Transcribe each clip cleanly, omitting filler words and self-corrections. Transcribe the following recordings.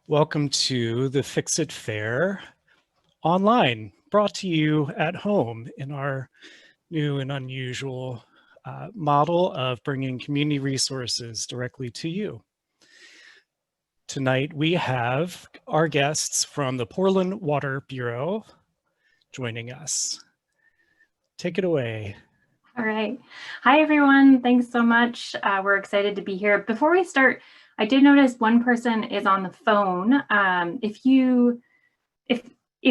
Welcome to the Fix It Fair online, brought to you at home in our new and unusual model of bringing community resources directly to you. Tonight we have our guests from the Portland Water Bureau joining us. Take it away. All right. Hi, everyone. Thanks so much. We're excited to be here. Before we start, I did notice one person is on the phone. If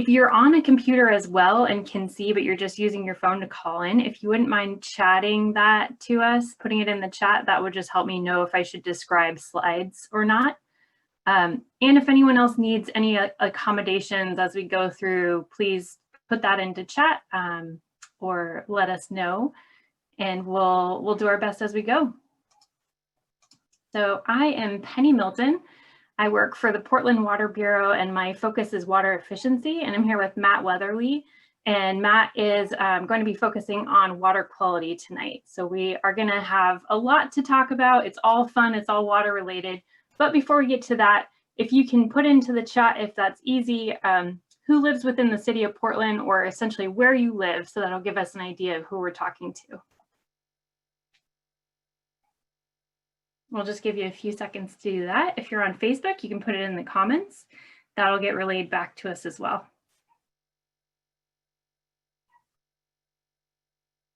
you're on a computer as well and can see, but you're just using your phone to call in, if you wouldn't mind chatting that to us, putting it in the chat, that would just help me know if I should describe slides or not. And if anyone else needs any accommodations as we go through, please put that into chat or let us know. And we'll do our best as we go. So I am Penny Milton. I work for the Portland Water Bureau and my focus is water efficiency. And I'm here with Matt Weatherly. And Matt is going to be focusing on water quality tonight. So we are going to have a lot to talk about. It's all fun. It's all water related. But before we get to that, if you can put into the chat, if that's easy, who lives within the city of Portland or essentially where you live. So that'll give us an idea of who we're talking to. We'll just give you a few seconds to do that. If you're on Facebook, you can put it in the comments. That'll get relayed back to us as well.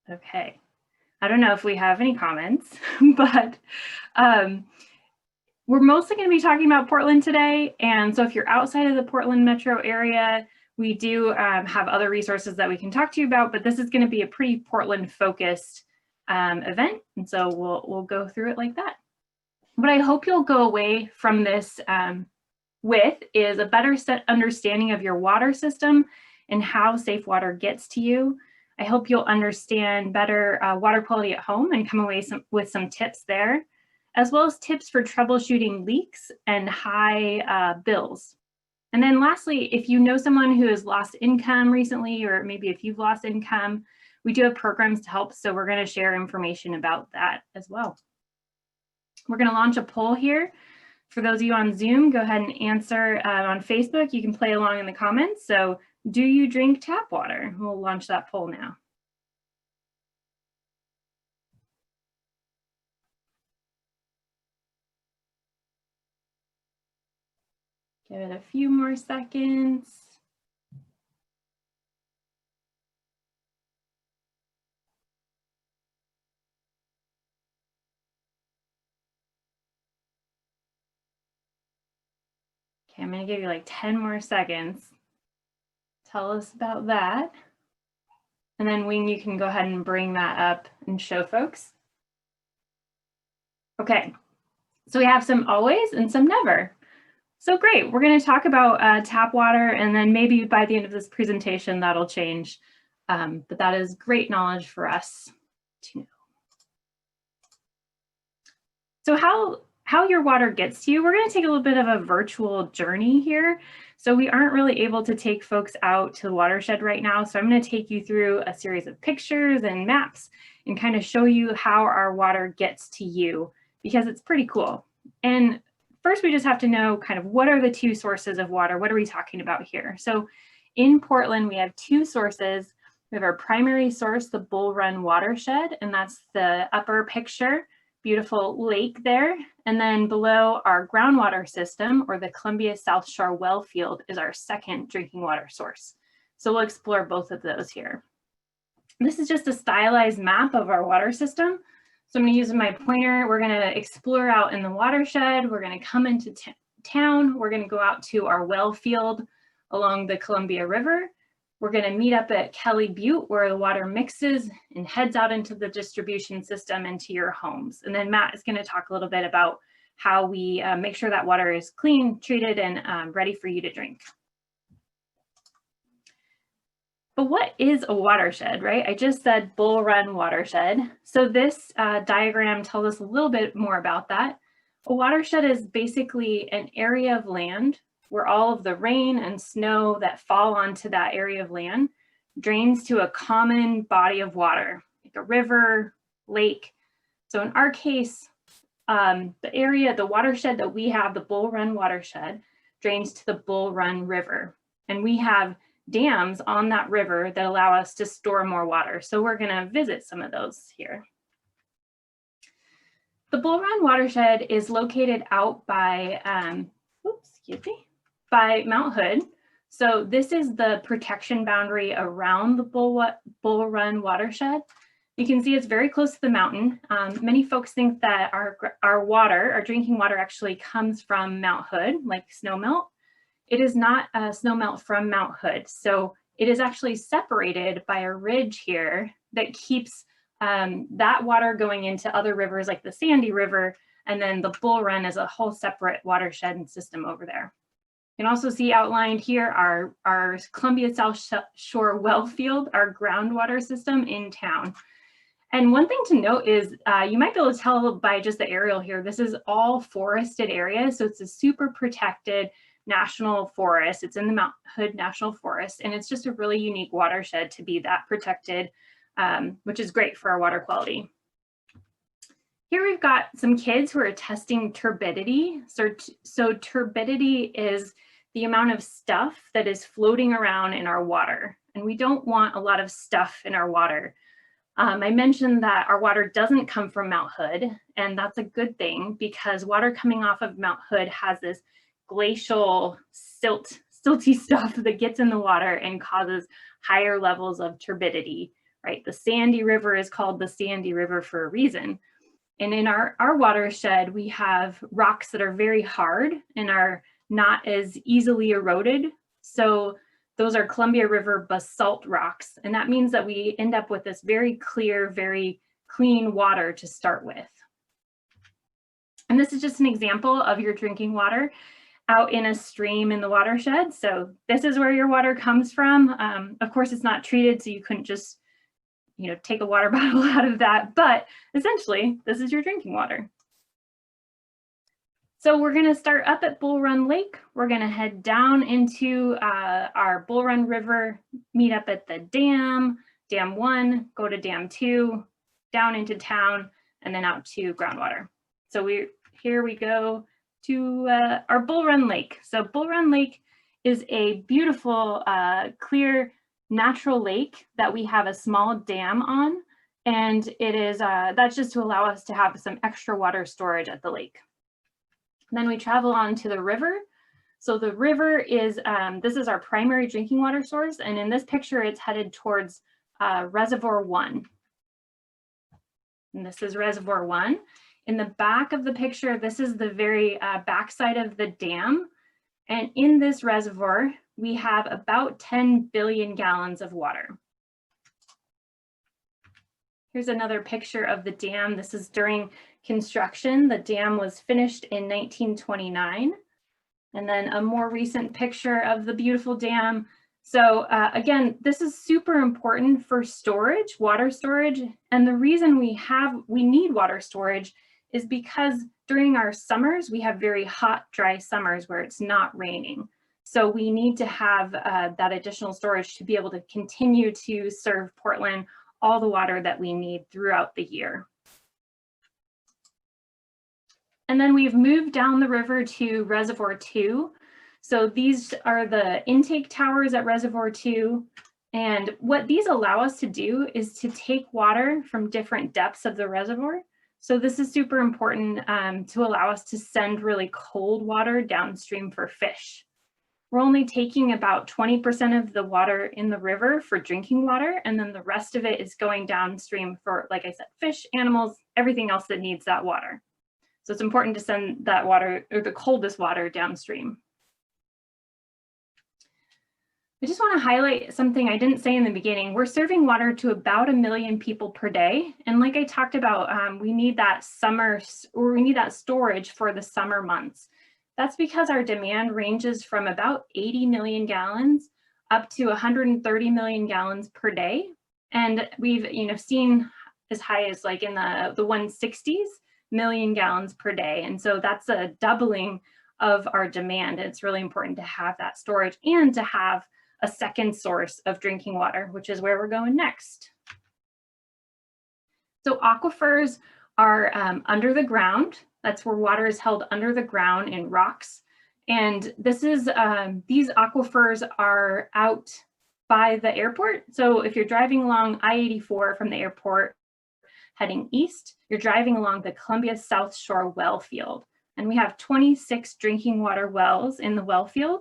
Okay, I don't know if we have any comments, but we're mostly going to be talking about Portland today. And so if you're outside of the Portland metro area, we do have other resources that we can talk to you about, but this is going to be a pretty Portland focused event. And so we'll go through it like that. What I hope you'll go away from this with is a better understanding of your water system and how safe water gets to you. I hope you'll understand better water quality at home and come away with some tips there, as well as tips for troubleshooting leaks and high bills. And then lastly, if you know someone who has lost income recently, or maybe if you've lost income, we do have programs to help. So we're going to share information about that as well. We're going to launch a poll here. For those of you on Zoom, go ahead and answer on Facebook. You can play along in the comments. So do you drink tap water? We'll launch that poll now. Give it a few more seconds. Okay, I'm going to give you like 10 more seconds. Tell us about that. And then when you can go ahead and bring that up and show folks. Okay, so we have some always and some never. So great, we're going to talk about tap water, and then maybe by the end of this presentation that'll change. But that is great knowledge for us to know. So how your water gets to you, we're going to take a little bit of a virtual journey here. So we aren't really able to take folks out to the watershed right now. So I'm going to take you through a series of pictures and maps and kind of show you how our water gets to you, because it's pretty cool. And first, we just have to know kind of what are the two sources of water? What are we talking about here? So in Portland, we have two sources. We have our primary source, the Bull Run watershed, and that's the upper picture. Beautiful lake there. And then below, our groundwater system, or the Columbia South Shore well field, is our second drinking water source. So we'll explore both of those here. This is just a stylized map of our water system. So I'm going to use my pointer. We're going to explore out in the watershed. We're going to come into town. We're going to go out to our well field along the Columbia River. We're going to meet up at Kelly Butte, where the water mixes and heads out into the distribution system into your homes. And then Matt is going to talk a little bit about how we make sure that water is clean, treated, and ready for you to drink. But what is a watershed, right? I just said Bull Run watershed. So this diagram tells us a little bit more about that. A watershed is basically an area of land where all of the rain and snow that fall onto that area of land drains to a common body of water, like a river, lake. So in our case, the watershed that we have, the Bull Run watershed, drains to the Bull Run River. And we have dams on that river that allow us to store more water. So we're gonna visit some of those here. The Bull Run watershed is located out by, by Mount Hood. So this is the protection boundary around the Bull Run watershed. You can see it's very close to the mountain. Many folks think that our water, our drinking water, actually comes from Mount Hood, like snowmelt. It is not a snowmelt from Mount Hood. So it is actually separated by a ridge here that keeps that water going into other rivers like the Sandy River, and then the Bull Run is a whole separate watershed and system over there. You can also see outlined here our Columbia South Shore well field, our groundwater system in town. And one thing to note is you might be able to tell by just the aerial here, this is all forested area. So it's a super protected national forest. It's in the Mount Hood National Forest, and it's just a really unique watershed to be that protected, which is great for our water quality. Here we've got some kids who are testing turbidity. So turbidity is the amount of stuff that is floating around in our water, and we don't want a lot of stuff in our water. I mentioned that our water doesn't come from Mount Hood, and that's a good thing because water coming off of Mount Hood has this glacial silty stuff that gets in the water and causes higher levels of turbidity, right? The Sandy River is called the Sandy River for a reason. And in our watershed, we have rocks that are very hard and are not as easily eroded. So those are Columbia River basalt rocks. And that means that we end up with this very clear, very clean water to start with. And this is just an example of your drinking water out in a stream in the watershed. So this is where your water comes from. Of course, it's not treated, so you couldn't just, take a water bottle out of that, but essentially, this is your drinking water. So we're gonna start up at Bull Run Lake. We're gonna head down into our Bull Run River, meet up at the dam, Dam 1, go to Dam 2, down into town, and then out to groundwater. So here we go to our Bull Run Lake. So Bull Run Lake is a beautiful, clear, natural lake that we have a small dam on. And it is, that's just to allow us to have some extra water storage at the lake. Then we travel on to the river. So the river is, this is our primary drinking water source. And in this picture, it's headed towards Reservoir 1. And this is Reservoir 1. In the back of the picture, this is the very backside of the dam. And in this reservoir, we have about 10 billion gallons of water. Here's another picture of the dam. This is during construction. The dam was finished in 1929. And then a more recent picture of the beautiful dam. So again, this is super important for storage, water storage. And the reason we need water storage is because during our summers, we have very hot, dry summers where it's not raining. So we need to have that additional storage to be able to continue to serve Portland all the water that we need throughout the year. And then we've moved down the river to Reservoir 2. So these are the intake towers at Reservoir 2. And what these allow us to do is to take water from different depths of the reservoir. So this is super important to allow us to send really cold water downstream for fish. We're only taking about 20% of the water in the river for drinking water, and then the rest of it is going downstream for, like I said, fish, animals, everything else that needs that water. So it's important to send that water, or the coldest water, downstream. I just want to highlight something I didn't say in the beginning. We're serving water to about 1 million people per day. And like I talked about, we need that storage for the summer months. That's because our demand ranges from about 80 million gallons up to 130 million gallons per day. And we've seen as high as like in the 160s million gallons per day. And so that's a doubling of our demand. And it's really important to have that storage and to have a second source of drinking water, which is where we're going next. So aquifers are under the ground. That's where water is held under the ground in rocks. And this is, these aquifers are out by the airport. So if you're driving along I-84 from the airport heading east, you're driving along the Columbia South Shore well field. And we have 26 drinking water wells in the well field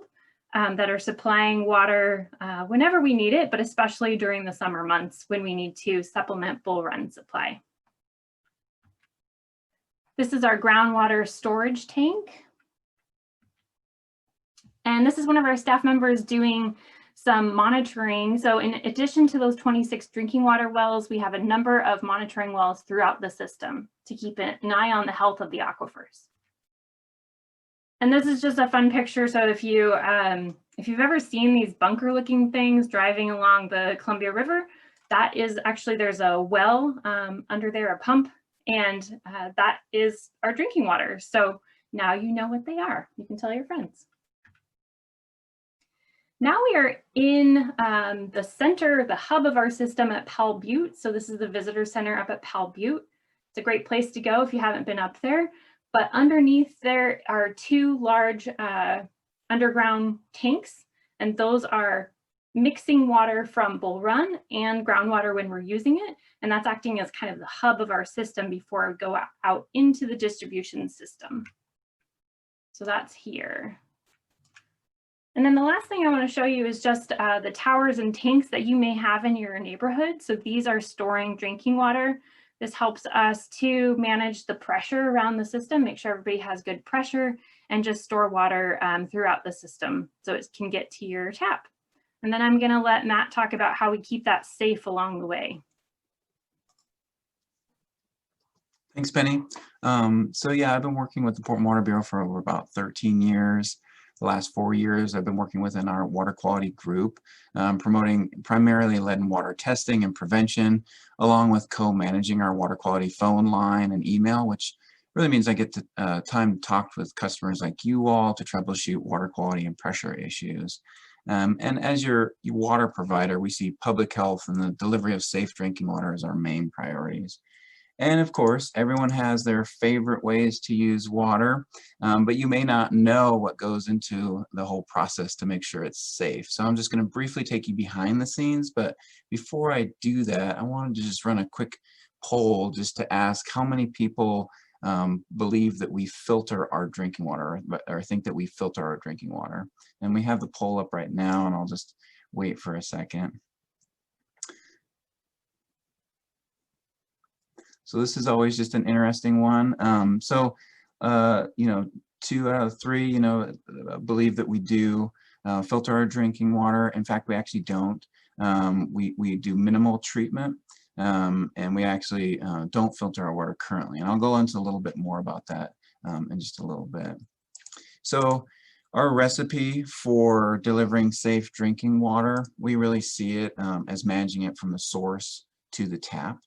that are supplying water whenever we need it, but especially during the summer months when we need to supplement bull run supply. This is our groundwater storage tank. And this is one of our staff members doing some monitoring. So in addition to those 26 drinking water wells, we have a number of monitoring wells throughout the system to keep an eye on the health of the aquifers. And this is just a fun picture. So if you've ever seen these bunker looking things driving along the Columbia River, that is actually, there's a well under there, a pump, and that is our drinking water. So now you know what they are. You can tell your friends. Now we are in the center, the hub of our system at Powell Butte. So this is the visitor center up at Powell Butte. It's a great place to go if you haven't been up there. But underneath there are two large underground tanks, and those are mixing water from Bull Run and groundwater when we're using it. And that's acting as kind of the hub of our system before we go out into the distribution system. So that's here. And then the last thing I want to show you is just the towers and tanks that you may have in your neighborhood. So these are storing drinking water. This helps us to manage the pressure around the system, make sure everybody has good pressure, and just store water throughout the system so it can get to your tap. And then I'm going to let Matt talk about how we keep that safe along the way. Thanks, Penny. So yeah, I've been working with the Portland Water Bureau for over about 13 years. The last 4 years, I've been working within our water quality group, promoting primarily lead and water testing and prevention, along with co-managing our water quality phone line and email, which really means I get to time to talk with customers like you all to troubleshoot water quality and pressure issues. And as your water provider, we see public health and the delivery of safe drinking water as our main priorities. And of course, everyone has their favorite ways to use water, but you may not know what goes into the whole process to make sure it's safe. So I'm just going to briefly take you behind the scenes, but before I do that, I wanted to just run a quick poll just to ask how many people believe that we filter our drinking water, or think that we filter our drinking water. And we have the poll up right now, and I'll just wait for a second. So this is always just an interesting one. You know, 2 out of 3, you know, believe that we do filter our drinking water. In fact, we actually don't. We do minimal treatment, and we actually don't filter our water currently. And I'll go into a little bit more about that in just a little bit. So our recipe for delivering safe drinking water, we really see it as managing it from the source to the tap.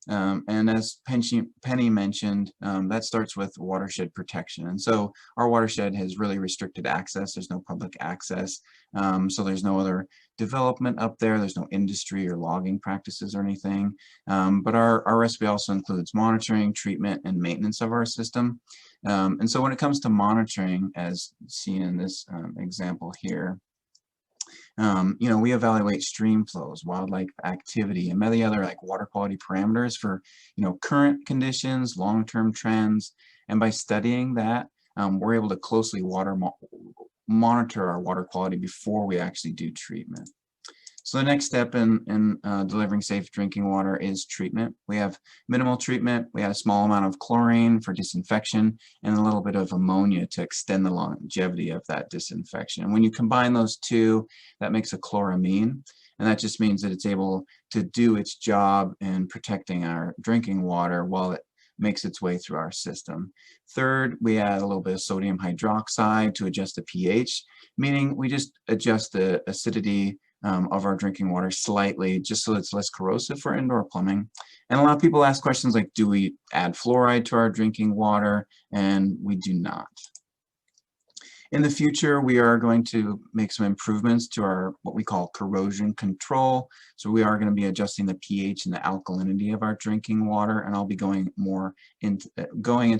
And as Penny mentioned, that starts with watershed protection. And so our watershed has really restricted access. There's no public access. So there's no other development up there. There's no industry or logging practices or anything. But our recipe also includes monitoring, treatment, and maintenance of our system. And so when it comes to monitoring, as seen in this example here, you know, we evaluate stream flows, wildlife activity, and many other like water quality parameters for, you know, current conditions, long-term trends. And by studying that, we're able to closely monitor our water quality before we actually do treatment. So the next step in delivering safe drinking water is treatment. We have minimal treatment. We add a small amount of chlorine for disinfection and a little bit of ammonia to extend the longevity of that disinfection. And when you combine those two, that makes a chloramine. And that just means that it's able to do its job in protecting our drinking water while it makes its way through our system. Third, we add a little bit of sodium hydroxide to adjust the pH, meaning we just adjust the acidity of our drinking water slightly, just so it's less corrosive for indoor plumbing. And a lot of people ask questions like, do we add fluoride to our drinking water? And we do not. In the future, we are going to make some improvements to our what we call corrosion control. So we are going to be adjusting the pH and the alkalinity of our drinking water, and I'll be going into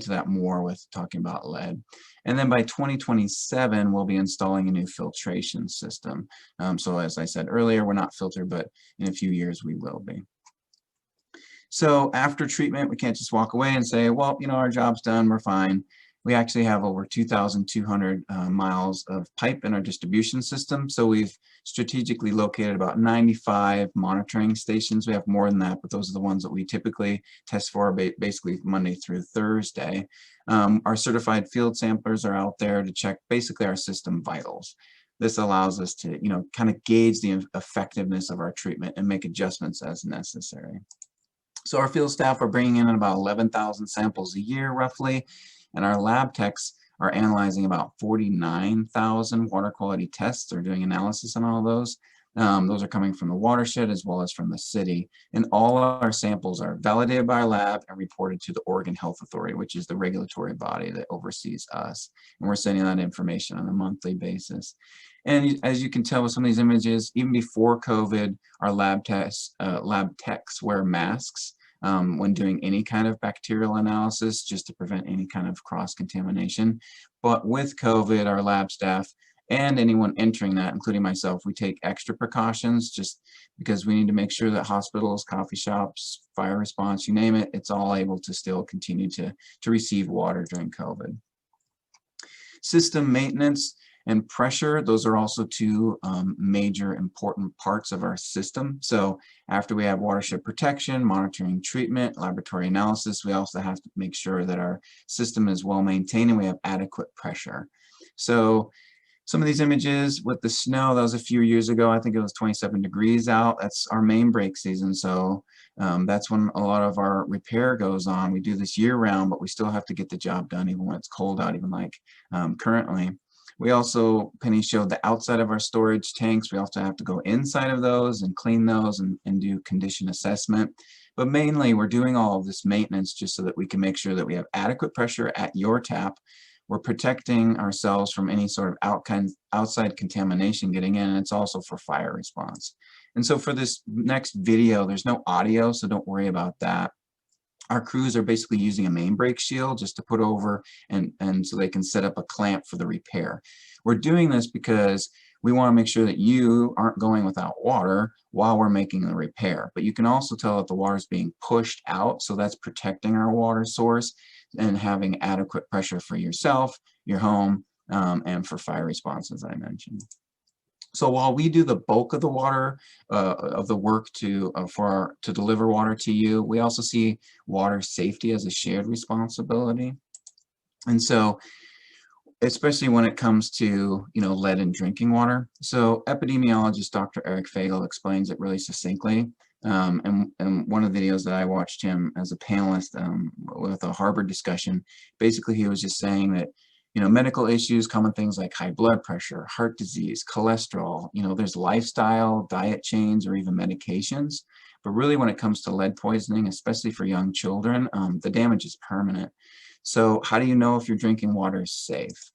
that more with talking about lead. And then by 2027, we'll be installing a new filtration system. So as I said earlier, we're not filtered, but in a few years we will be. So after treatment, we can't just walk away and say, well, you know, our job's done, we're fine. We actually have over 2,200 miles of pipe in our distribution system. So we've strategically located about 95 monitoring stations. We have more than that, but those are the ones that we typically test for basically Monday through Thursday. Our certified field samplers are out there to check basically our system vitals. This allows us to, you know, kind of gauge the effectiveness of our treatment and make adjustments as necessary. So our field staff are bringing in about 11,000 samples a year roughly, and our lab techs are analyzing about 49,000 water quality tests. They're doing analysis on all of those. Those are coming from the watershed as well as from the city. And all our samples are validated by our lab and reported to the Oregon Health Authority, which is the regulatory body that oversees us. And we're sending that information on a monthly basis. And as you can tell with some of these images, even before COVID, our lab techs wear masks when doing any kind of bacterial analysis, just to prevent any kind of cross-contamination. But with COVID, our lab staff and anyone entering that, including myself, we take extra precautions just because we need to make sure that hospitals, coffee shops, fire response, you name it, it's all able to still continue to receive water during COVID. System maintenance and pressure, those are also two major important parts of our system. So after we have watershed protection, monitoring treatment, laboratory analysis, we also have to make sure that our system is well maintained and we have adequate pressure. So some of these images with the snow, that was a few years ago. I think it was 27 degrees out. That's our main break season. So that's when a lot of our repair goes on. We do this year round, but we still have to get the job done even when it's cold out, even like currently. We also, Penny showed the outside of our storage tanks. We also have to go inside of those and clean those and do condition assessment. But mainly we're doing all of this maintenance just so that we can make sure that we have adequate pressure at your tap. We're protecting ourselves from any sort of outside contamination getting in, and it's also for fire response. And so for this next video, there's no audio, so don't worry about that. Our crews are basically using a main break shield just to put over and so they can set up a clamp for the repair. We're doing this because we want to make sure that you aren't going without water while we're making the repair. But you can also tell that the water is being pushed out, so that's protecting our water source and having adequate pressure for yourself, your home, and for fire response, as I mentioned. So while we do the bulk of the water, of the work to deliver water to you, we also see water safety as a shared responsibility. And so, especially when it comes to, you know, lead in drinking water. So epidemiologist Dr. Eric Fagel explains it really succinctly. And one of the videos that I watched him as a panelist with a Harvard discussion, basically he was just saying that, you know, medical issues, common things like high blood pressure, heart disease, cholesterol, you know, there's lifestyle, diet change, or even medications. But really when it comes to lead poisoning, especially for young children, the damage is permanent. So how do you know if your drinking water is safe?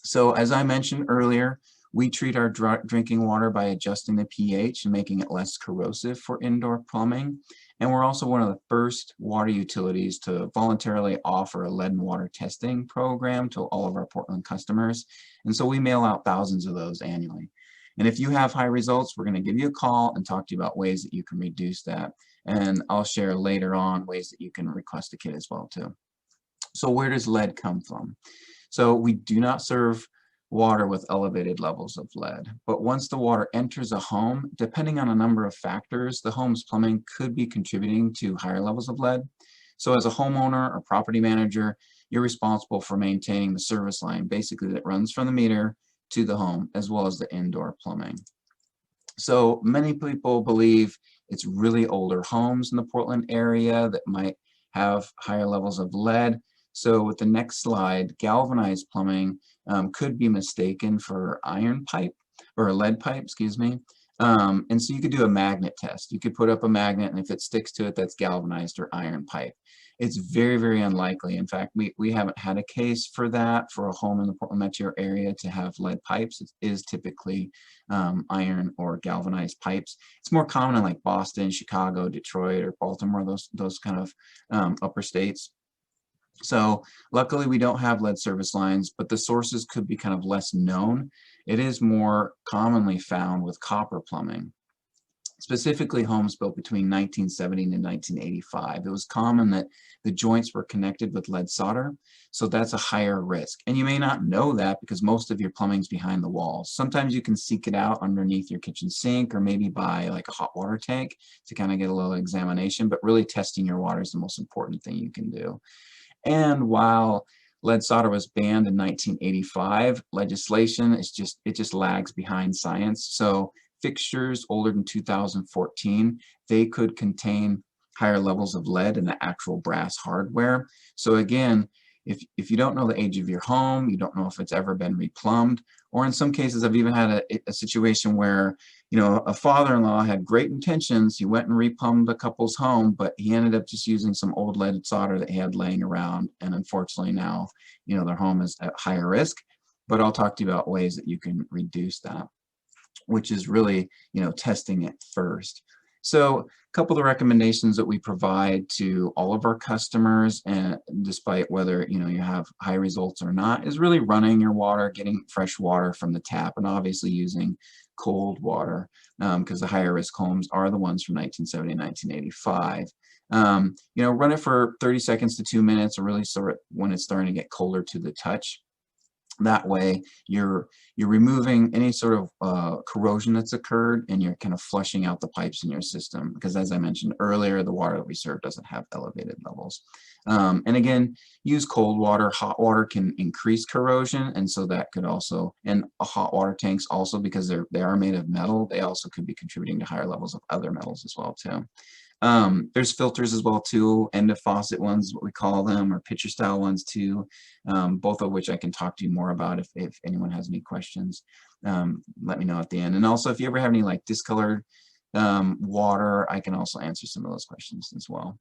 So as I mentioned earlier, we treat our drinking water by adjusting the pH and making it less corrosive for indoor plumbing. And we're also one of the first water utilities to voluntarily offer a lead and water testing program to all of our Portland customers. And so we mail out thousands of those annually. And if you have high results, we're going to give you a call and talk to you about ways that you can reduce that. And I'll share later on ways that you can request a kit as well too. So where does lead come from? So we do not serve water with elevated levels of lead. But once the water enters a home, depending on a number of factors, the home's plumbing could be contributing to higher levels of lead. So as a homeowner or property manager, you're responsible for maintaining the service line, basically that runs from the meter to the home, as well as the indoor plumbing. So many people believe it's really older homes in the Portland area that might have higher levels of lead. So with the next slide, galvanized plumbing could be mistaken for iron pipe or lead pipe, excuse me. And so you could do a magnet test. You could put up a magnet, and if it sticks to it, that's galvanized or iron pipe. it's very, very unlikely. In fact, we haven't had a case for that for a home in the Portland metro area to have lead pipes. It is typically iron or galvanized pipes. It's more common in like Boston, Chicago, Detroit, or Baltimore, those kind of upper states. So luckily we don't have lead service lines, but the sources could be kind of less known. It is more commonly found with copper plumbing, specifically homes built between 1970 and 1985. It was common that the joints were connected with lead solder, so that's a higher risk. And you may not know that because most of your plumbing's behind the walls. Sometimes you can seek it out underneath your kitchen sink or maybe by like a hot water tank to kind of get a little examination, but really testing your water is the most important thing you can do. And while lead solder was banned in 1985, legislation is just lags behind science. So fixtures older than 2014, they could contain higher levels of lead in the actual brass hardware. So again, if you don't know the age of your home, you don't know if it's ever been replumbed, or in some cases I've even had a situation where, you know, a father-in-law had great intentions. He went and replumbed a couple's home, but he ended up just using some old leaded solder that he had laying around, and unfortunately now, you know, their home is at higher risk. But I'll talk to you about ways that you can reduce that, which is really, you know, testing it first. So a couple of the recommendations that we provide to all of our customers, and despite whether, you know, you have high results or not, is really running your water, getting fresh water from the tap, and obviously using cold water, because the higher risk homes are the ones from 1970 and 1985. You know, run it for 30 seconds to 2 minutes, or really sort of when it's starting to get colder to the touch. That way you're removing any sort of corrosion that's occurred, and you're kind of flushing out the pipes in your system, because as I mentioned earlier, the water that we serve doesn't have elevated levels. And again, use cold water. Hot water can increase corrosion, and so that could also, and hot water tanks also, because they are made of metal, they also could be contributing to higher levels of other metals as well too. There's filters as well too, end of faucet ones, what we call them, or pitcher style ones too, both of which I can talk to you more about if anyone has any questions. Let me know at the end. And also if you ever have any like discolored water, I can also answer some of those questions as well.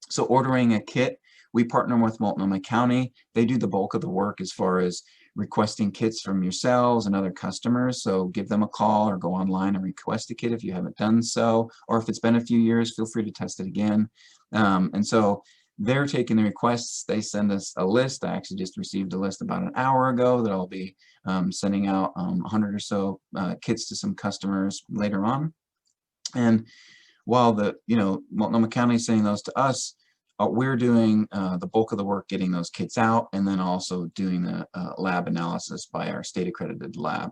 So ordering a kit, we partner with Multnomah County. They do the bulk of the work as far as requesting kits from yourselves and other customers. So give them a call or go online and request a kit if you haven't done so. Or if it's been a few years, feel free to test it again. And so they're taking the requests. They send us a list. I actually just received a list about an hour ago that I'll be sending out 100 or so kits to some customers later on. And while the, you know, Multnomah County is sending those to us, we're doing the bulk of the work getting those kits out, and then also doing the lab analysis by our state accredited lab.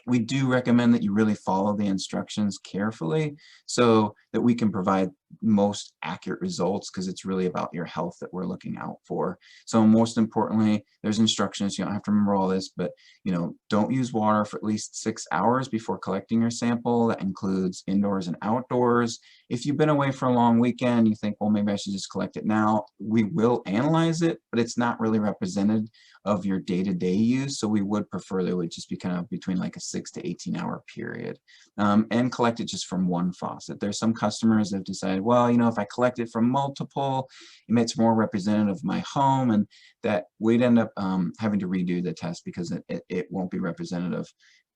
We do recommend that you really follow the instructions carefully so that we can provide most accurate results, because it's really about your health that we're looking out for. So most importantly, there's instructions. You don't have to remember all this, but you know, don't use water for at least 6 hours before collecting your sample. That includes indoors and outdoors. If you've been away for a long weekend, you think, well, maybe I should just collect it now. We will analyze it, but it's not really represented of your day-to-day use. So we would prefer that it would just be kind of between like a 6 to 18 hour period, and collect it just from one faucet. There's some customers that have decided, well, you know, if I collect it from multiple, it's more representative of my home, and that we'd end up having to redo the test because it won't be representative.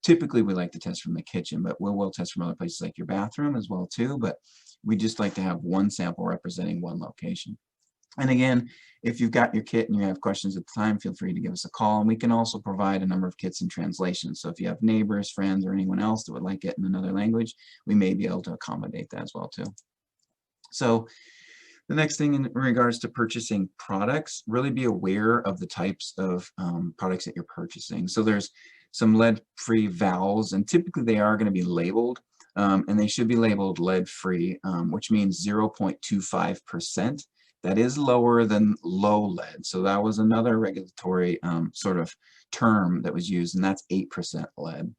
Typically we like to test from the kitchen, but we'll test from other places like your bathroom as well too, but we just like to have one sample representing one location. And again, if you've got your kit and you have questions at the time, feel free to give us a call, and we can also provide a number of kits in translation. So if you have neighbors, friends, or anyone else that would like it in another language, we may be able to accommodate that as well too. So the next thing in regards to purchasing products, really be aware of the types of products that you're purchasing. So there's some lead-free valves, and typically they are going to be labeled, and they should be labeled lead-free, which means 0.25%. That is lower than low lead. So that was another regulatory sort of term that was used, and that's 8% lead.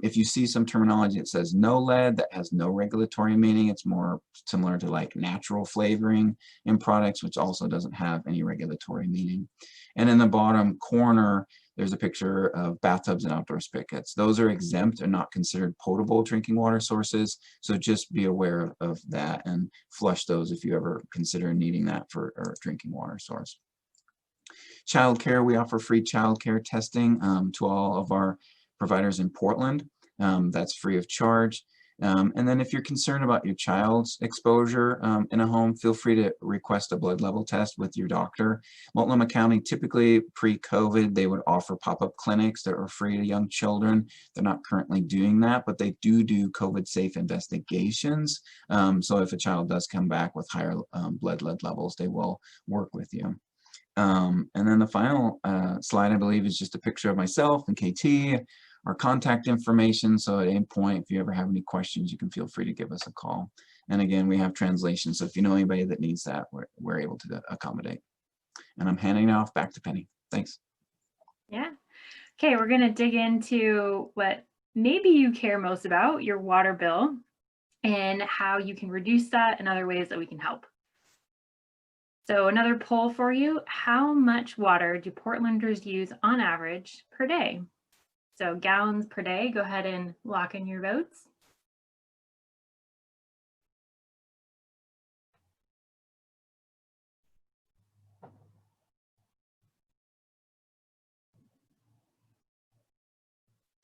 If you see some terminology that says no lead, that has no regulatory meaning. It's more similar to like natural flavoring in products, which also doesn't have any regulatory meaning. And in the bottom corner, there's a picture of bathtubs and outdoor spigots. Those are exempt and not considered potable drinking water sources. So just be aware of that and flush those if you ever consider needing that for a drinking water source. Childcare, we offer free childcare testing to all of our providers in Portland. That's free of charge. And then if you're concerned about your child's exposure in a home, feel free to request a blood level test with your doctor. Multnomah County, typically pre-COVID, they would offer pop-up clinics that are free to young children. They're not currently doing that, but they do COVID-safe investigations. So if a child does come back with higher blood lead levels, they will work with you. And then the final slide, I believe, is just a picture of myself and KT, our contact information. So at any point, if you ever have any questions, you can feel free to give us a call. And again, we have translations. So if you know anybody that needs that, we're able to accommodate. And I'm handing it off back to Penny. Thanks. Yeah. Okay, we're going to dig into what maybe you care most about, your water bill, and how you can reduce that and other ways that we can help. So another poll for you, how much water do Portlanders use on average per day? So gallons per day, go ahead and lock in your votes.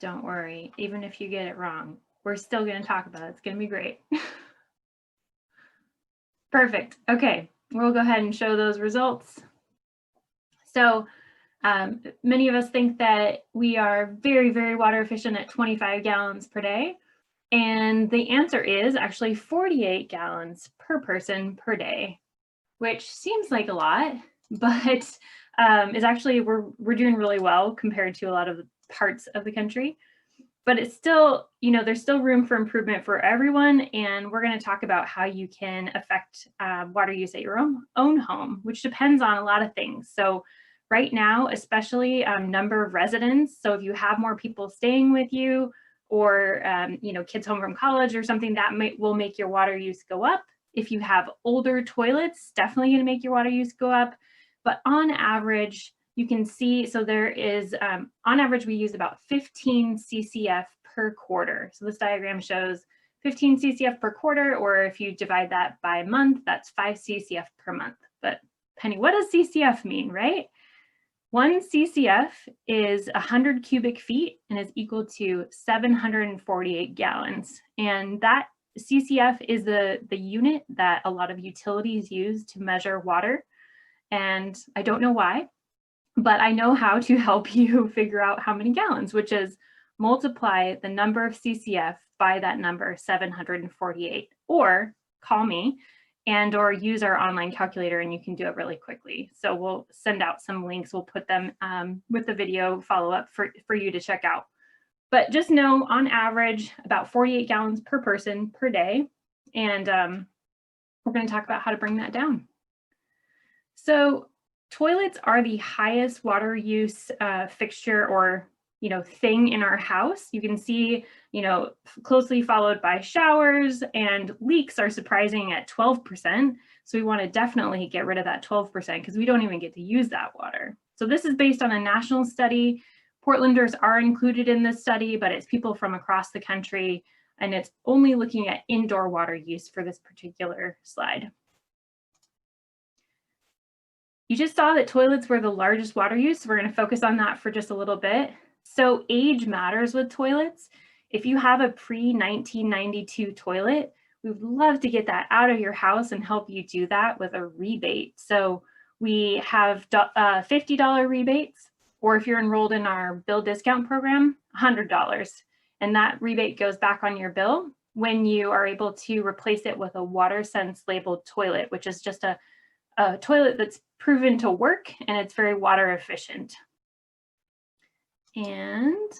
Don't worry, even if you get it wrong, we're still going to talk about it. It's going to be great. Perfect. Okay, we'll go ahead and show those results. So many of us think that we are very, very water efficient at 25 gallons per day. And the answer is actually 48 gallons per person per day, which seems like a lot, but is actually, we're doing really well compared to a lot of parts of the country. But it's still, there's still room for improvement for everyone. And we're going to talk about how you can affect water use at your own home, which depends on a lot of things. So right now, especially number of residents. So if you have more people staying with you or, kids home from college or something, that will make your water use go up. If you have older toilets, definitely going to make your water use go up. But on average, you can see, so there is, on average, we use about 15 CCF per quarter. So this diagram shows 15 CCF per quarter, or if you divide that by month, that's 5 CCF per month. But Penny, what does CCF mean, right? 1 CCF is 100 cubic feet and is equal to 748 gallons. And that CCF is the unit that a lot of utilities use to measure water. And I don't know why, but I know how to help you figure out how many gallons, which is multiply the number of CCF by that number, 748, or call me or use our online calculator and you can do it really quickly. So we'll send out some links. We'll put them with the video follow-up for you to check out. But just know on average about 48 gallons per person per day. And we're going to talk about how to bring that down. So toilets are the highest water use fixture or thing in our house. You can see, closely followed by showers, and leaks are surprising at 12%. So we want to definitely get rid of that 12% because we don't even get to use that water. So this is based on a national study. Portlanders are included in this study, but it's people from across the country, and it's only looking at indoor water use for this particular slide. You just saw that toilets were the largest water use. So we're going to focus on that for just a little bit. So age matters with toilets. If you have a pre-1992 toilet, we would love to get that out of your house and help you do that with a rebate. So we have $50 rebates, or if you're enrolled in our bill discount program, $100. And that rebate goes back on your bill when you are able to replace it with a WaterSense labeled toilet, which is just a toilet that's proven to work and it's very water efficient. And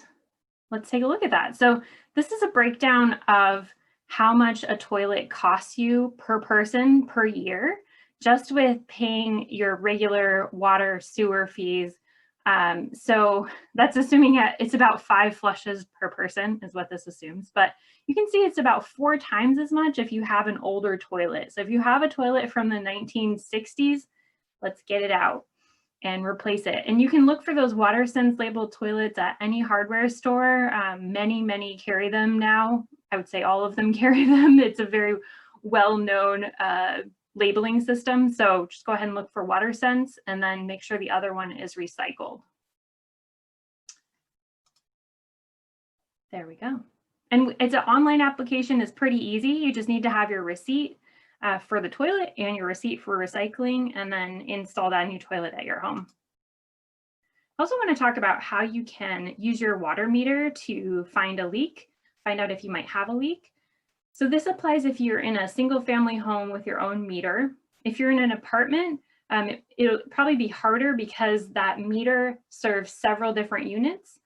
let's take a look at that. So this is a breakdown of how much a toilet costs you per person per year, just with paying your regular water sewer fees. So that's assuming it's about 5 flushes per person is what this assumes, but you can see it's about 4 times as much if you have an older toilet. So if you have a toilet from the 1960s, let's get it out. and replace it. And you can look for those WaterSense labeled toilets at any hardware store. Many carry them now. I would say all of them carry them. It's a very well-known labeling system. So just go ahead and look for WaterSense and then make sure the other one is recycled. There we go. And it's an online application. It's pretty easy. You just need to have your receipt for the toilet and your receipt for recycling, and then install that new toilet at your home. I also want to talk about how you can use your water meter to find a leak, find out if you might have a leak. So this applies if you're in a single family home with your own meter. If you're in an apartment, it'll probably be harder because that meter serves several different units.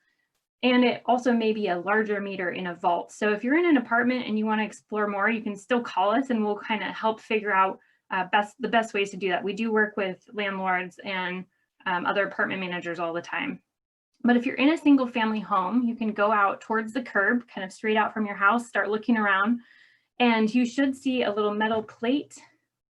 And it also may be a larger meter in a vault. So if you're in an apartment and you want to explore more, you can still call us and we'll kind of help figure out the best ways to do that. We do work with landlords and other apartment managers all the time. But if you're in a single family home, you can go out towards the curb, kind of straight out from your house, start looking around, and you should see a little metal plate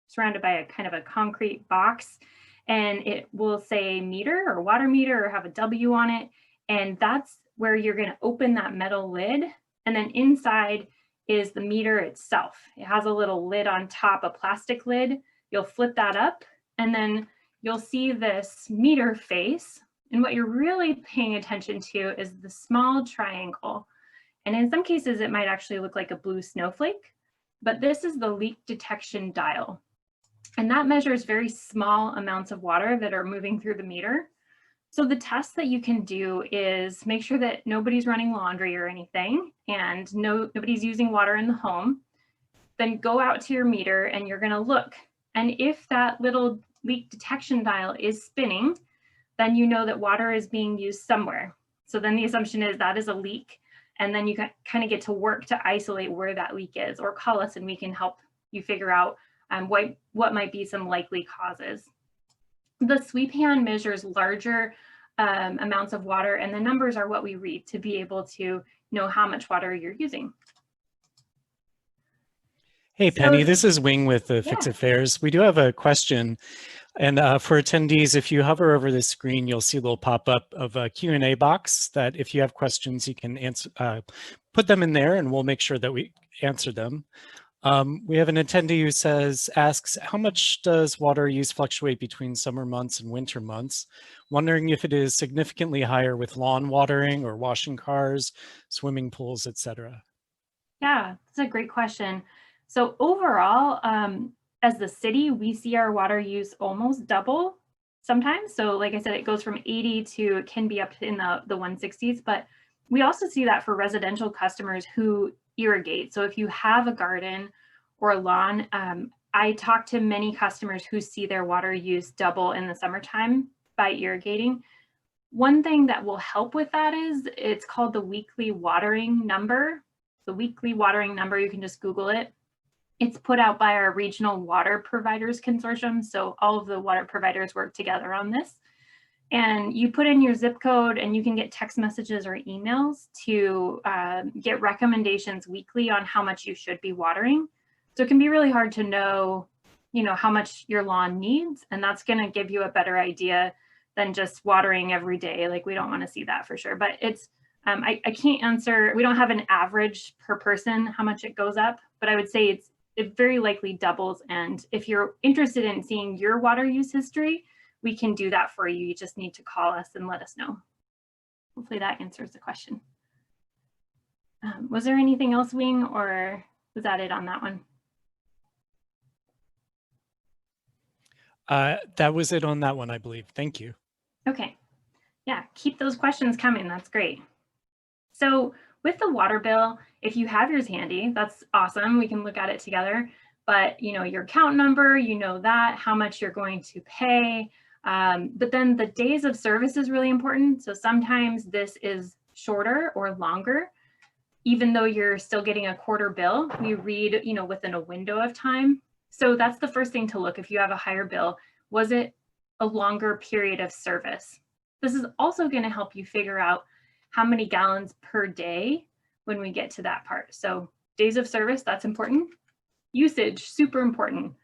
surrounded by a kind of a concrete box, and it will say meter or water meter or have a W on it. And that's where you're going to open that metal lid, and then inside is the meter itself. It has a little lid on top, a plastic lid. You'll flip that up, and then you'll see this meter face. And what you're really paying attention to is the small triangle. And in some cases, it might actually look like a blue snowflake, but this is the leak detection dial. And that measures very small amounts of water that are moving through the meter. So the test that you can do is make sure that nobody's running laundry or anything, and nobody's using water in the home. Then go out to your meter and you're going to look. And if that little leak detection dial is spinning, then you know that water is being used somewhere. So then the assumption is that is a leak. And then you can kind of get to work to isolate where that leak is, or call us and we can help you figure out what might be some likely causes. The sweep hand measures larger amounts of water, and the numbers are what we read to be able to know how much water you're using. Hey, Penny, this is Wing with the Fix It Fairs. We do have a question. And for attendees, if you hover over the screen, you'll see a little pop-up of a Q&A box that if you have questions, you can answer, put them in there and we'll make sure that we answer them. We have an attendee who asks, how much does water use fluctuate between summer months and winter months? Wondering if it is significantly higher with lawn watering or washing cars, swimming pools, etc. Yeah, that's a great question. So overall, as the city, we see our water use almost double sometimes. So like I said, it goes from 80 to, it can be up in the 160s, but we also see that for residential customers who irrigate. So if you have a garden or a lawn, I talk to many customers who see their water use double in the summertime by irrigating. One thing that will help with that is it's called the weekly watering number. The weekly watering number, you can just Google it. It's put out by our regional water providers consortium. So all of the water providers work together on this. And you put in your zip code and you can get text messages or emails to get recommendations weekly on how much you should be watering. So it can be really hard to know, how much your lawn needs. And that's going to give you a better idea than just watering every day. Like, we don't want to see that for sure. But it's, I can't answer, we don't have an average per person how much it goes up, but I would say it very likely doubles. And if you're interested in seeing your water use history, we can do that for you. You just need to call us and let us know. Hopefully that answers the question. Was there anything else, Wing, or was that it on that one? That was it on that one, I believe. Thank you. Okay. Yeah, keep those questions coming. That's great. So with the water bill, if you have yours handy, that's awesome. We can look at it together. But your account number, that, how much you're going to pay. But then the days of service is really important. So sometimes this is shorter or longer, even though you're still getting a quarter bill. We read, within a window of time. So that's the first thing to look. If you have a higher bill, was it a longer period of service? This is also going to help you figure out how many gallons per day when we get to that part. So days of service, that's important. Usage, super important.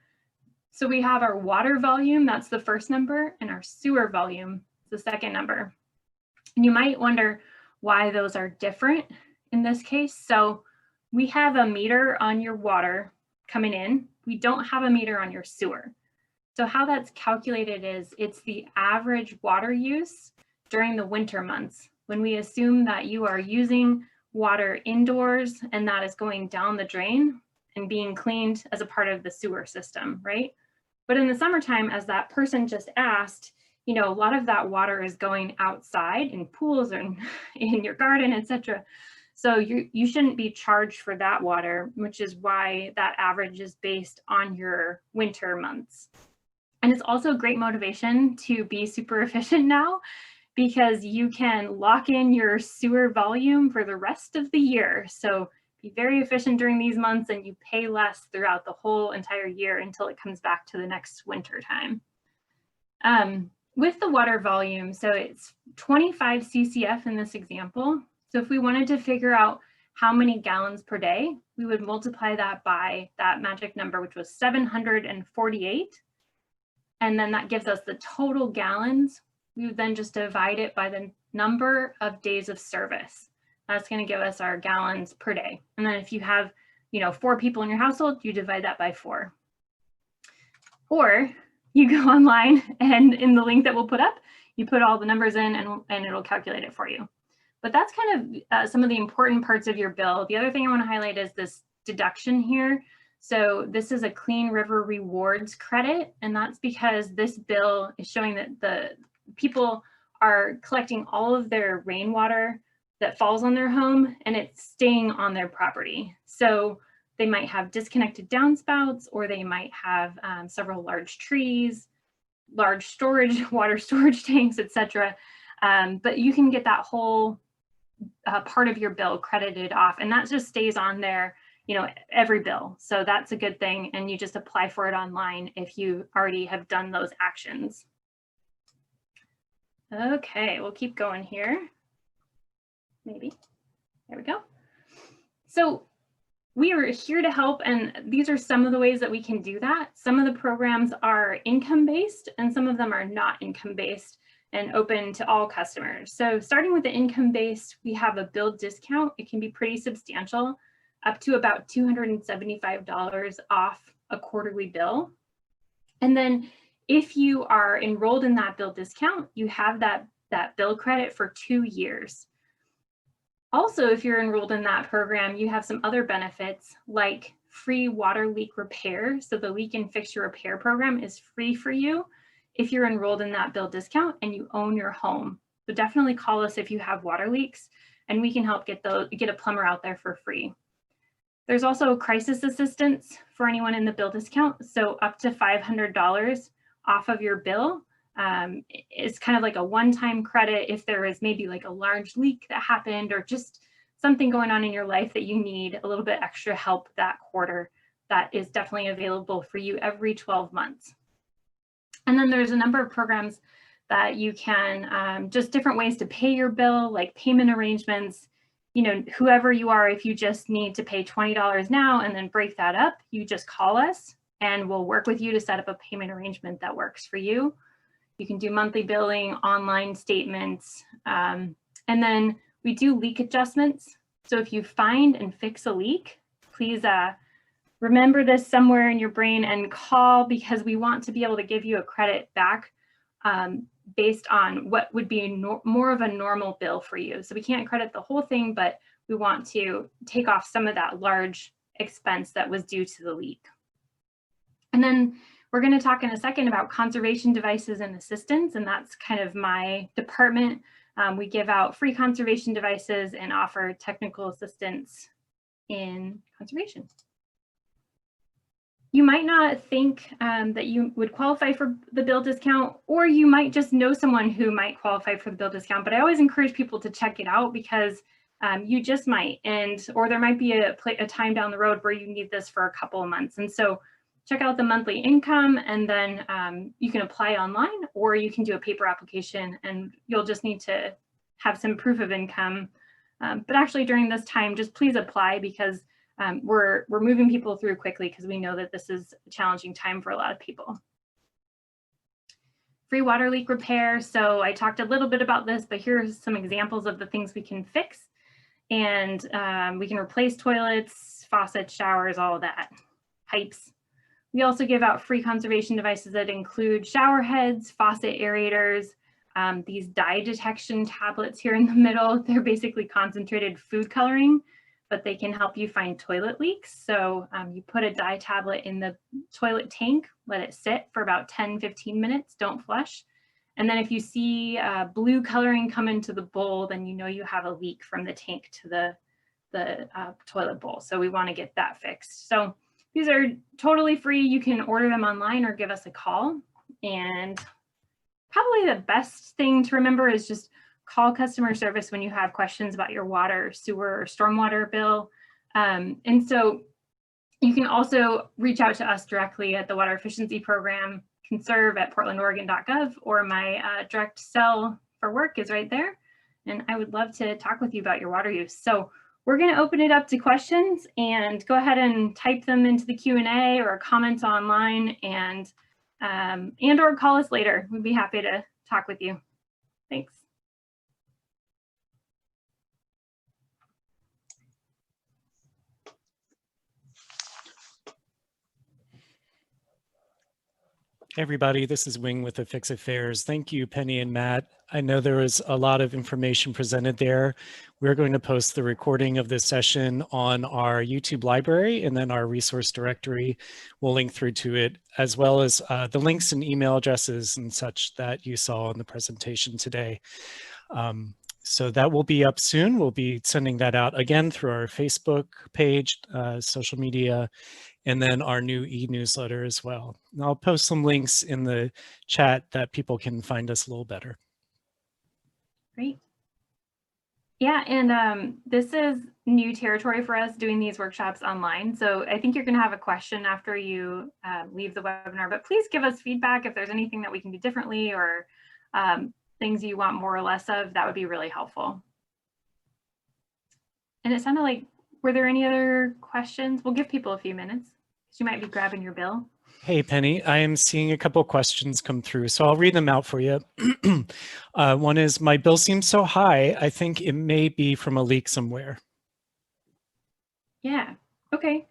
So we have our water volume, that's the first number, and our sewer volume, the second number. And you might wonder why those are different in this case. So we have a meter on your water coming in. We don't have a meter on your sewer. So how that's calculated is it's the average water use during the winter months, when we assume that you are using water indoors and that is going down the drain and being cleaned as a part of the sewer system, right? But in the summertime, as that person just asked, you know, a lot of that water is going outside in pools or in your garden, etc. So you shouldn't be charged for that water, which is why that average is based on your winter months. And it's also great motivation to be super efficient now, because you can lock in your sewer volume for the rest of the year. So be very efficient during these months and you pay less throughout the whole entire year until it comes back to the next winter time. With the water volume, so it's 25 CCF in this example. So if we wanted to figure out how many gallons per day, we would multiply that by that magic number, which was 748. And then that gives us the total gallons. We would then just divide it by the number of days of service. That's going to give us our gallons per day. And then if you have, you know, 4 people in your household, you divide that by 4. Or you go online and in the link that we'll put up, you put all the numbers in and it'll calculate it for you. But that's kind of some of the important parts of your bill. The other thing I want to highlight is this deduction here. So this is a Clean River Rewards credit, and that's because this bill is showing that the people are collecting all of their rainwater that falls on their home and it's staying on their property. So they might have disconnected downspouts, or they might have several large trees, large storage, water storage tanks, etc. But you can get that whole part of your bill credited off, and that just stays on there, you know, every bill. So that's a good thing, and you just apply for it online if you already have done those actions. Okay, we'll keep going here. Maybe. There we go. So we are here to help, and these are some of the ways that we can do that. Some of the programs are income-based and some of them are not income-based and open to all customers. So starting with the income-based, we have a bill discount. It can be pretty substantial, up to about $275 off a quarterly bill. And then if you are enrolled in that bill discount, you have that bill credit for 2 years. Also, if you're enrolled in that program, you have some other benefits like free water leak repair. So the leak and fixture repair program is free for you if you're enrolled in that bill discount and you own your home. So definitely call us if you have water leaks, and we can help get a plumber out there for free. There's also crisis assistance for anyone in the bill discount. So up to $500 off of your bill. It's kind of like a one-time credit if there is maybe like a large leak that happened or just something going on in your life that you need a little bit extra help that quarter. That is definitely available for you every 12 months. And then there's a number of programs that you can, just different ways to pay your bill, like payment arrangements. You know, whoever you are, if you just need to pay $20 now and then break that up, you just call us and we'll work with you to set up a payment arrangement that works for you. You can do monthly billing, online statements, and then we do leak adjustments. So if you find and fix a leak, please remember this somewhere in your brain and call, because we want to be able to give you a credit back based on what would be more of a normal bill for you. So we can't credit the whole thing, but we want to take off some of that large expense that was due to the leak. And then we're going to talk in a second about conservation devices and assistance, and that's kind of my department. We give out free conservation devices and offer technical assistance in conservation. You might not think that you would qualify for the bill discount, or you might just know someone who might qualify for the bill discount, but I always encourage people to check it out, because you just might, or there might be a time down the road where you need this for a couple of months. And so check out the monthly income, and then you can apply online, or you can do a paper application, and you'll just need to have some proof of income. But actually during this time, just please apply, because we're moving people through quickly because we know that this is a challenging time for a lot of people. Free water leak repair. So I talked a little bit about this, but here's some examples of the things we can fix. And we can replace toilets, faucets, showers, all of that, pipes. We also give out free conservation devices that include shower heads, faucet aerators, these dye detection tablets here in the middle. They're basically concentrated food coloring, but they can help you find toilet leaks. So you put a dye tablet in the toilet tank, let it sit for about 10-15 minutes, don't flush. And then if you see blue coloring come into the bowl, then you know you have a leak from the tank to the toilet bowl. So we want to get that fixed. So these are totally free. You can order them online or give us a call. And probably the best thing to remember is just call customer service when you have questions about your water, sewer, or stormwater bill. And so you can also reach out to us directly at the Water Efficiency Program, conserve@portlandoregon.gov, or my direct cell for work is right there. And I would love to talk with you about your water use. So we're going to open it up to questions, and go ahead and type them into the Q&A or comments online, and or call us later. We'd be happy to talk with you. Thanks. Hey everybody, this is Wing with the Fix Affairs. Thank you, Penny and Matt. I know there was a lot of information presented there. We're going to post the recording of this session on our YouTube library, and then our resource directory will link through to it, as well as the links and email addresses and such that you saw in the presentation today. So that will be up soon. We'll be sending that out again through our Facebook page, social media, and then our new e-newsletter as well. And I'll post some links in the chat that people can find us a little better. Great. Yeah, and this is new territory for us, doing these workshops online. So I think you're going to have a question after you leave the webinar, but please give us feedback if there's anything that we can do differently, or things you want more or less of. That would be really helpful. And it sounded like, were there any other questions? We'll give people a few minutes. You might be grabbing your bill. Hey, Penny, I am seeing a couple questions come through, so I'll read them out for you. One is, my bill seems so high, I think it may be from a leak somewhere. Yeah, okay.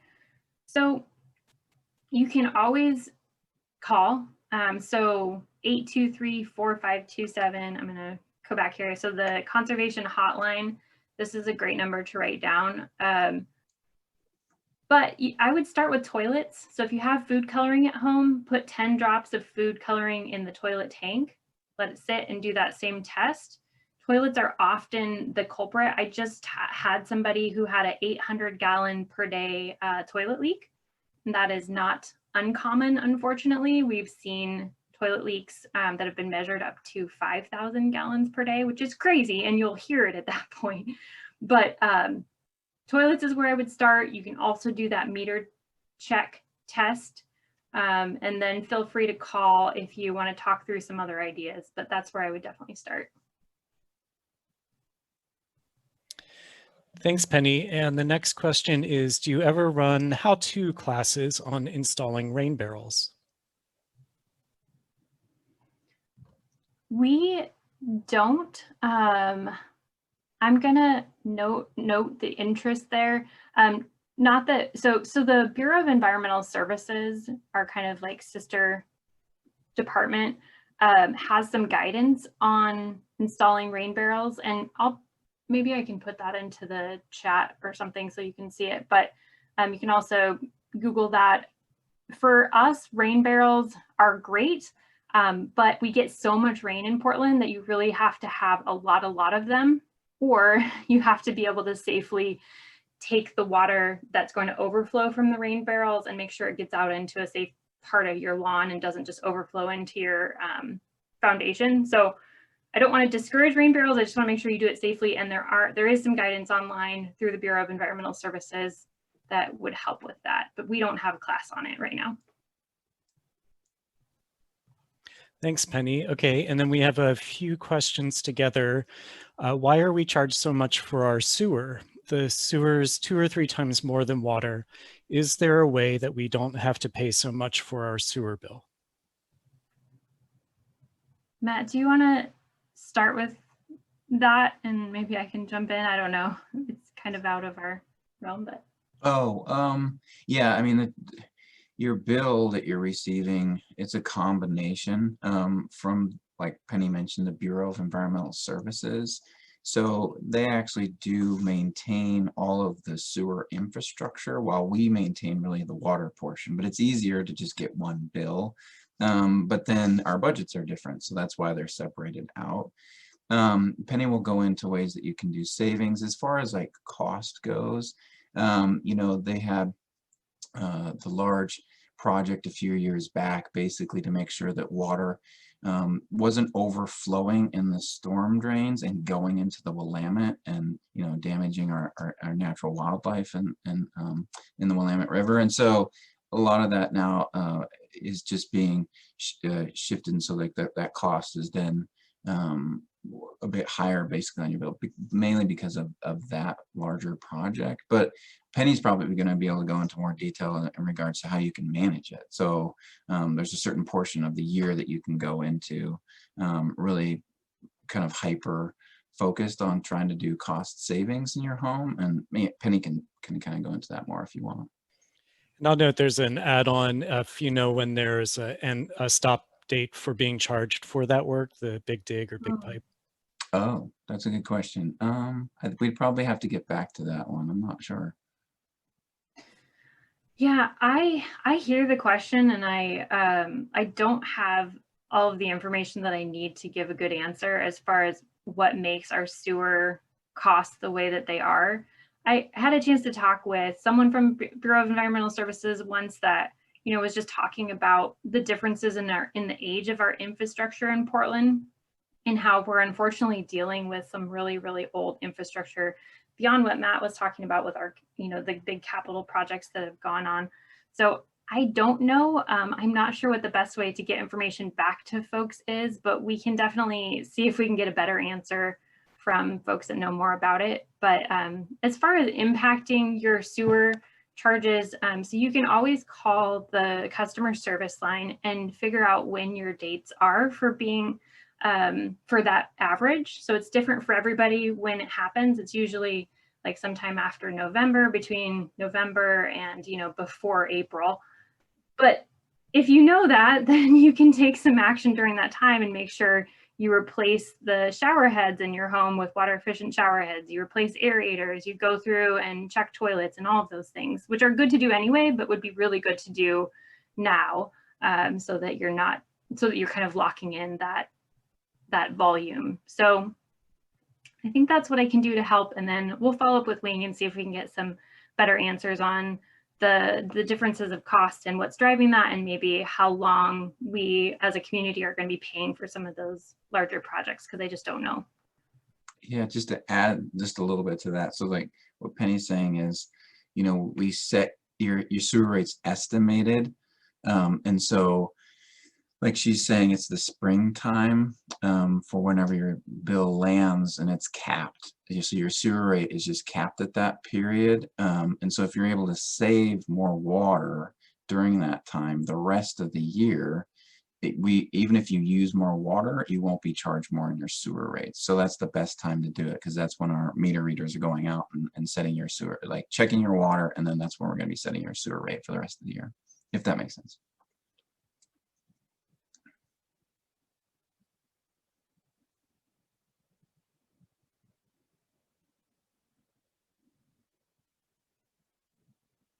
So you can always call. So 823-4527, I'm gonna go back here. So the conservation hotline, this is a great number to write down. But I would start with toilets. So if you have food coloring at home, put 10 drops of food coloring in the toilet tank, let it sit, and do that same test. Toilets are often the culprit. I just had somebody who had an 800-gallon per day toilet leak. And that is not uncommon, unfortunately. We've seen toilet leaks that have been measured up to 5,000 gallons per day, which is crazy, and you'll hear it at that point. But toilets is where I would start. You can also do that meter check test, and then feel free to call if you want to talk through some other ideas, but that's where I would definitely start. Thanks, Penny. And the next question is, do you ever run how-to classes on installing rain barrels? We don't. I'm gonna note the interest there. Not that, so the Bureau of Environmental Services, our kind of like sister department, has some guidance on installing rain barrels, and maybe I can put that into the chat or something so you can see it, but you can also Google that. For us, rain barrels are great, but we get so much rain in Portland that you really have to have a lot of them, or you have to be able to safely take the water that's going to overflow from the rain barrels and make sure it gets out into a safe part of your lawn and doesn't just overflow into your foundation. So I don't want to discourage rain barrels. I just want to make sure you do it safely. And there is some guidance online through the Bureau of Environmental Services that would help with that, but we don't have a class on it right now. Thanks, Penny. Okay, and then we have a few questions together. Why are we charged so much for our sewer? the sewers 2 or 3 times more than water, is there a way that we don't have to pay so much for our sewer bill? Matt, do you want to start with that and maybe I can jump in? I don't know. It's kind of out of our realm, but. Oh, yeah, I mean, your bill that you're receiving, it's a combination from, like Penny mentioned, the Bureau of Environmental Services. So they actually do maintain all of the sewer infrastructure while we maintain really the water portion, but it's easier to just get one bill. But then our budgets are different, so that's why they're separated out. Penny will go into ways that you can do savings. As far as like cost goes, you know, they had the large project a few years back, basically to make sure that water wasn't overflowing in the storm drains and going into the Willamette and, you know, damaging our natural wildlife and in the Willamette River. And so a lot of that now is just being shifted, and so like that cost is then a bit higher basically on your bill, mainly because of that larger project. But Penny's probably going to be able to go into more detail in regards to how you can manage it. So there's a certain portion of the year that you can go into really kind of hyper focused on trying to do cost savings in your home, and Penny can kind of go into that more if you want. And I'll note there's an add-on if you know when there's a stop date for being charged for that work, the big dig or big pipe. Oh, that's a good question. We'd probably have to get back to that one. I'm not sure. Yeah, I hear the question, and I don't have all of the information that I need to give a good answer as far as what makes our sewer costs the way that they are. I had a chance to talk with someone from Bureau of Environmental Services once that, you know, was just talking about the differences in the age of our infrastructure in Portland, and how we're unfortunately dealing with some really, really old infrastructure beyond what Matt was talking about with our, you know, the big capital projects that have gone on. So I don't know. I'm not sure what the best way to get information back to folks is, but we can definitely see if we can get a better answer from folks that know more about it. But as far as impacting your sewer charges, so you can always call the customer service line and figure out when your dates are for being for that average. So it's different for everybody when it happens. It's usually like sometime after November, between November and, you know, before April. But if you know that, then you can take some action during that time and make sure you replace the shower heads in your home with water efficient shower heads. You replace aerators, you go through and check toilets and all of those things, which are good to do anyway, but would be really good to do now, so that you're kind of locking in that volume. So I think that's what I can do to help. And then we'll follow up with Wing and see if we can get some better answers on the differences of cost and what's driving that, and maybe how long we as a community are going to be paying for some of those larger projects, because I just don't know. Yeah, just to add just a little bit to that. So like what Penny's saying is, you know, we set your sewer rates estimated. And so like she's saying, it's the springtime for whenever your bill lands, and it's capped. So your sewer rate is just capped at that period. And so if you're able to save more water during that time, the rest of the year, even if you use more water, you won't be charged more in your sewer rates. So that's the best time to do it, because that's when our meter readers are going out and setting your sewer, like checking your water, and then that's when we're going to be setting your sewer rate for the rest of the year, if that makes sense.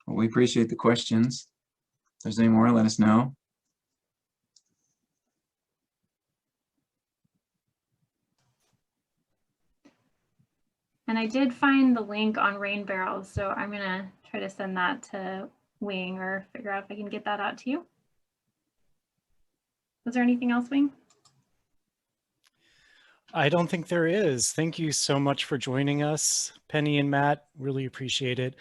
Well, we appreciate the questions. If there's any more, let us know. And I did find the link on rain barrels, so I'm gonna try to send that to Wing or figure out if I can get that out to you. Was there anything else, Wing? I don't think there is. Thank you so much for joining us, Penny and Matt. Really appreciate it.